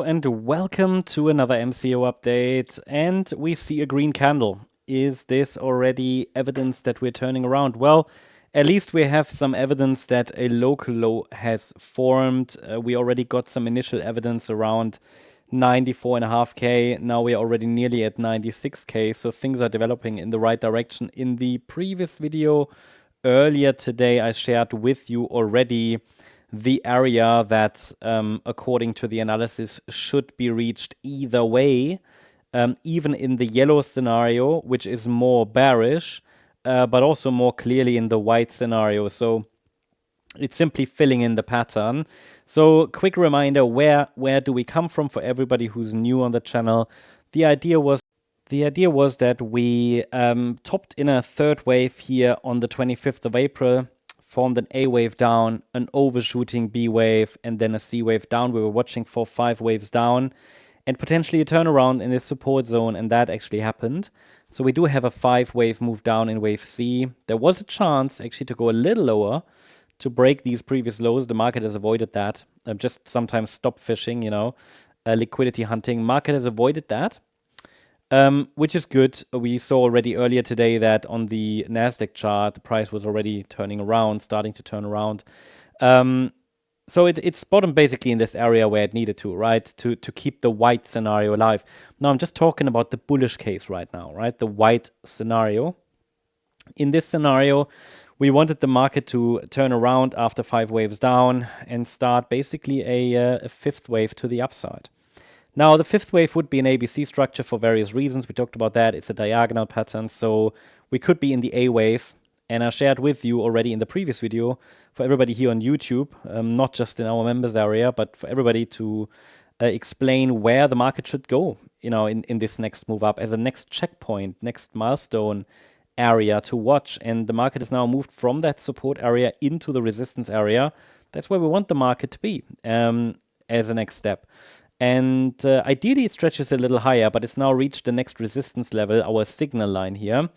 And welcome to another MCO update, and we see a green candle. Is this already evidence that we're turning around? Well, at least we have some evidence that a local low has formed. We already got some initial evidence around 94.5k. Now we're already nearly at 96k, so things are developing in the right direction. In the previous video earlier today, I shared with you already the area that, according to the analysis, should be reached either way, even in the yellow scenario, which is more bearish, but also more clearly in the white scenario. So it's simply filling in the pattern. So quick reminder, where do we come from for everybody who's new on the channel? The idea was that we topped in a third wave here on the 25th of April, formed an A wave down, an overshooting B wave, and then a C wave down. We were watching for 5 waves down and potentially a turnaround in this support zone, and that actually happened. So we do have a 5-wave move down in wave C. There was a chance actually to go a little lower to break these previous lows. The market has avoided that. Just sometimes stop fishing, liquidity hunting. Market has avoided that. Which is good. We saw already earlier today that on the Nasdaq chart, the price was already turning around, starting to turn around. So it's bottomed basically in this area where it needed to, right? To keep the white scenario alive. Now I'm just talking about the bullish case right now, right? The white scenario. In this scenario, we wanted the market to turn around after 5 waves down and start basically a 5th wave to the upside. Now, the 5th wave would be an ABC structure for various reasons. We talked about that. It's a diagonal pattern, so we could be in the A wave. And I shared with you already in the previous video for everybody here on YouTube, not just in our members area, but for everybody to explain where the market should go, in this next move up as a next checkpoint, next milestone area to watch. And the market has now moved from that support area into the resistance area. That's where we want the market to be as a next step. And ideally it stretches a little higher, but it's now reached the next resistance level, our signal line here.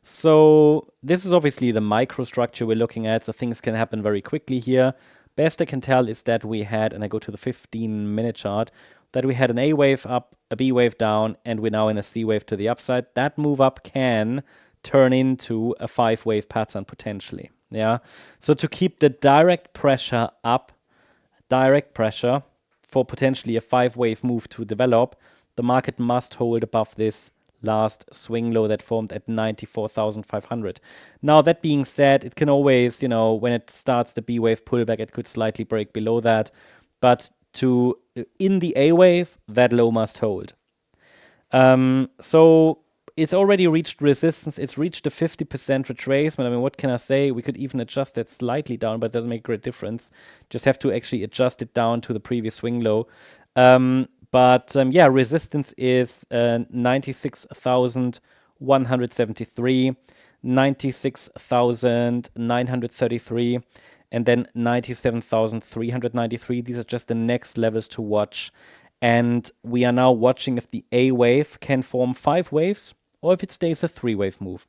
So this is obviously the microstructure we're looking at, so things can happen very quickly here. Best I can tell is that we had, and I go to the 15-minute chart, that we had an A wave up, a B wave down, and we're now in a C wave to the upside. That move up can turn into a 5-wave pattern potentially. Yeah. So to keep the direct pressure up, direct pressure, for potentially a 5-wave move to develop, the market must hold above this last swing low that formed at 94,500. Now, that being said, it can always, when it starts the B wave pullback, it could slightly break below that. But in the A wave, that low must hold. So it's already reached resistance. It's reached a 50% retracement. I mean, what can I say? We could even adjust that slightly down, but it doesn't make a great difference. Just have to actually adjust it down to the previous swing low. Yeah, resistance is 96,173, 96,933, and then 97,393. These are just the next levels to watch. And we are now watching if the A wave can form 5 waves, or if it stays a 3-wave move.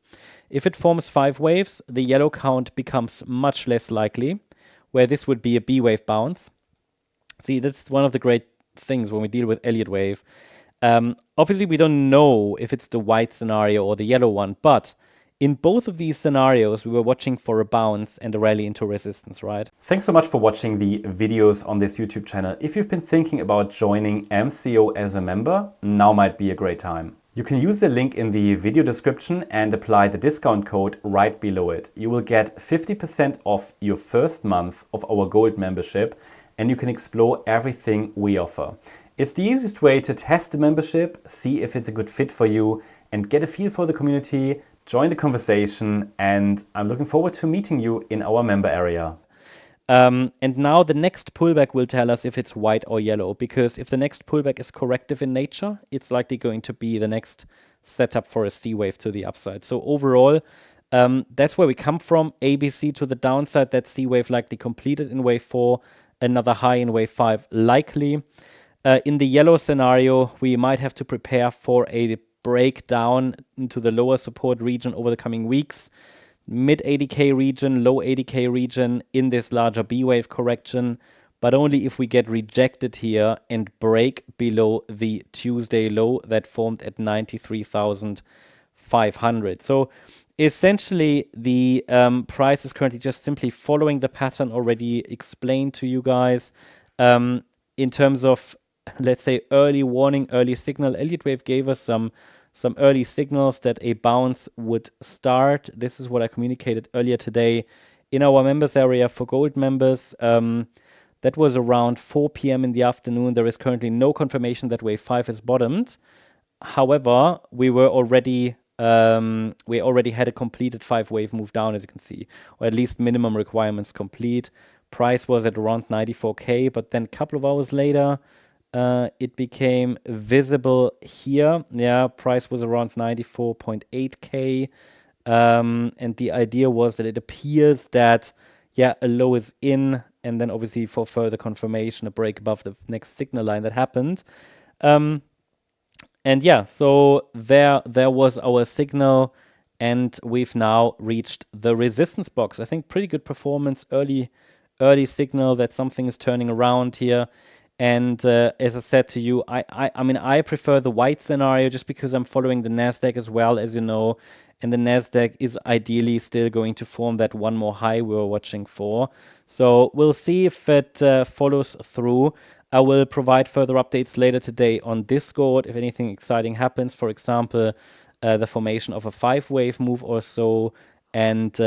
If it forms 5 waves, the yellow count becomes much less likely, where this would be a B wave bounce. See, that's one of the great things when we deal with Elliott Wave. Obviously, we don't know if it's the white scenario or the yellow one, but in both of these scenarios, we were watching for a bounce and a rally into resistance, right? Thanks so much for watching the videos on this YouTube channel. If you've been thinking about joining MCO as a member, now might be a great time. You can use the link in the video description and apply the discount code right below it. You will get 50% off your first month of our Gold membership, and you can explore everything we offer. It's the easiest way to test the membership, see if it's a good fit for you, and get a feel for the community, join the conversation, and I'm looking forward to meeting you in our member area. And now the next pullback will tell us if it's white or yellow, because if the next pullback is corrective in nature, it's likely going to be the next setup for a C wave to the upside. So overall, that's where we come from. ABC to the downside, that C wave likely completed in wave 4, another high in wave 5 likely. In the yellow scenario, we might have to prepare for a breakdown into the lower support region over the coming weeks. Mid 80k region, low 80k region in this larger B wave correction. but only if we get rejected here and break below the Tuesday low that formed at 93,500. So essentially, the price is currently just simply following the pattern already explained to you guys. In terms of, let's say, early warning, early signal, Elliott Wave gave us some early signals that a bounce would start. This is what I communicated earlier today in our members area for gold members. That was around 4 p.m. in the afternoon. There is currently no confirmation that wave 5 is bottomed. However, we already had a completed 5-wave move down, as you can see, or at least minimum requirements complete. Price was at around 94K, but then a couple of hours later, it became visible here. Yeah, price was around 94.8K. And the idea was that it appears that, yeah, a low is in, and then obviously for further confirmation, a break above the next signal line that happened. And yeah, so there was our signal, and we've now reached the resistance box. I think pretty good performance, early signal that something is turning around here. And as I said to you, I mean, I prefer the white scenario just because I'm following the Nasdaq as well, as you know, and the Nasdaq is ideally still going to form that one more high we were watching for. So we'll see if it follows through. I will provide further updates later today on Discord if anything exciting happens. For example, the formation of a 5-wave move or so. And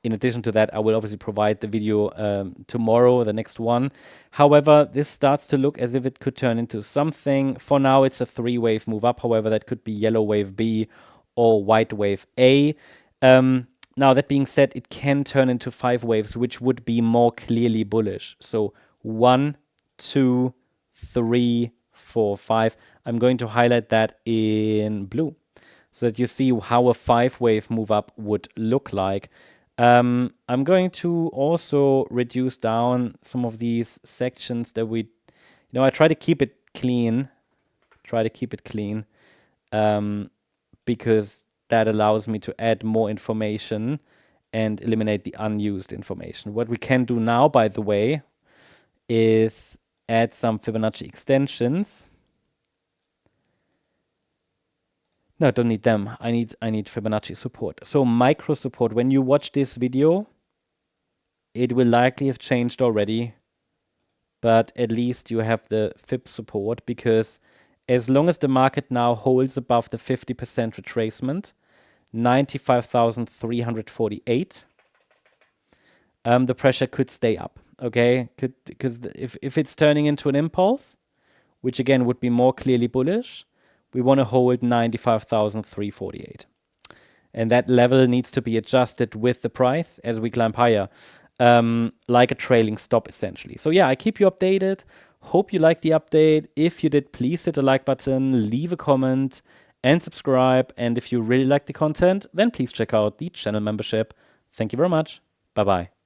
in addition to that, I will obviously provide the video tomorrow, the next one. However, this starts to look as if it could turn into something. For now, it's a 3-wave move up. However, that could be yellow wave B or white wave A. Now, that being said, it can turn into 5 waves, which would be more clearly bullish. So 1, 2, 3, 4, 5. I'm going to highlight that in blue so that you see how a 5-wave move up would look like. I'm going to also reduce down some of these sections that I try to keep it clean. Because that allows me to add more information and eliminate the unused information. What we can do now, by the way, is add some Fibonacci extensions. No, I don't need them. I need Fibonacci support. So micro support, when you watch this video, it will likely have changed already, but at least you have the Fib support, because as long as the market now holds above the 50% retracement, 95,348, the pressure could stay up. Okay, because if it's turning into an impulse, which again would be more clearly bullish, we want to hold 95,348. And that level needs to be adjusted with the price as we climb higher, like a trailing stop essentially. So yeah, I keep you updated. Hope you liked the update. If you did, please hit the like button, leave a comment, and subscribe. And if you really like the content, then please check out the channel membership. Thank you very much. Bye-bye.